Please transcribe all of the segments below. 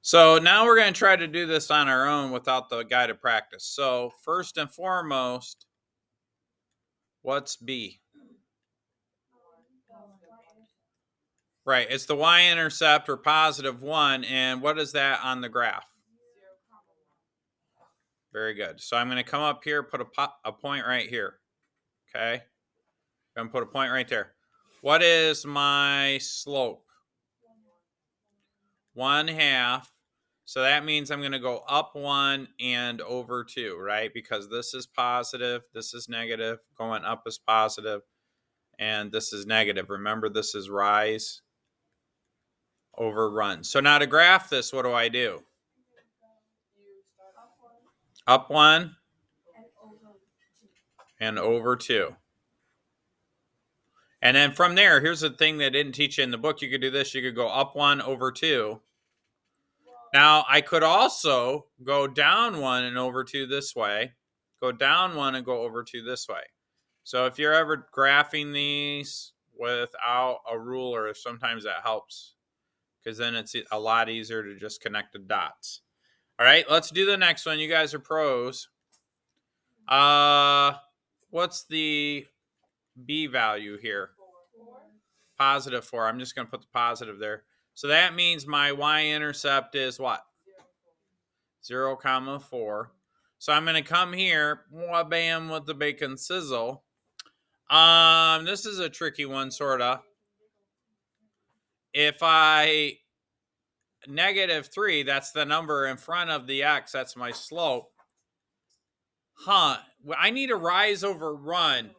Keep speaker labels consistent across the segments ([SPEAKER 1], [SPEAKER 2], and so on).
[SPEAKER 1] So now we're going to try to do this on our own without the guided practice. So first and foremost, what's b? Right, it's the y-intercept or positive 1. And what is that on the graph? Very good. So I'm going to come up here, put a point right here. Okay. I'm going to put a point right there. What is my slope? 1/2. So that means I'm going to go up 1 and over 2, right? Because this is positive, this is negative, going up is positive, and this is negative. Remember, this is rise over run. So now to graph this, what do I do? Up 1 and over 2. And then from there, here's the thing they didn't teach you in the book. You could do this. You could go up 1 over 2. Now, I could also go down 1 and over 2 this way. Go down 1 and go over 2 this way. So if you're ever graphing these without a ruler, sometimes that helps, because then it's a lot easier to just connect the dots. All right, let's do the next one. You guys are pros. What's the b value here? Positive 4. I'm just going to put the positive there. So that means my y-intercept is what? 0, 4. So I'm going to come here, bam, with the bacon sizzle. This is a tricky one, sort of. If I -3, that's the number in front of the x, that's my slope. I need a rise over run.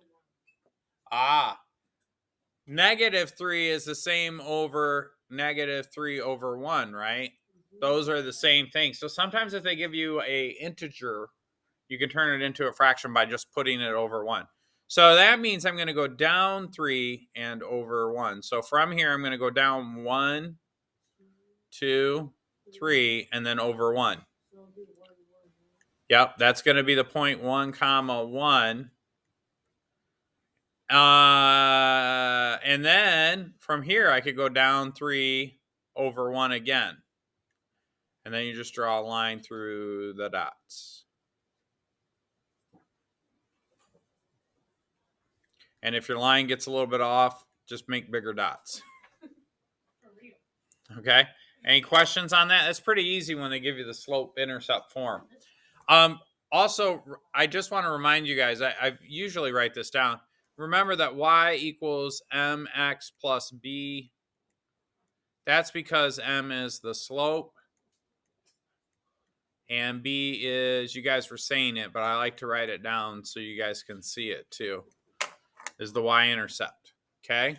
[SPEAKER 1] -3 is the same over -3 over 1, right? Those are the same thing. So sometimes if they give you a integer, you can turn it into a fraction by just putting it over 1. So that means I'm going to go down 3 and over 1. So from here, I'm going to go down 1, 2, 3, and then over 1. Yep, that's going to be the point 1, 1. And then from here, I could go down 3 over 1 again. And then you just draw a line through the dots. And if your line gets a little bit off, just make bigger dots. Okay? Any questions on that? It's pretty easy when they give you the slope-intercept form. Also, I just want to remind you guys, I usually write this down. Remember that y equals mx plus b. That's because m is the slope. And b is, you guys were saying it, but I like to write it down so you guys can see it too, is the y-intercept. Okay?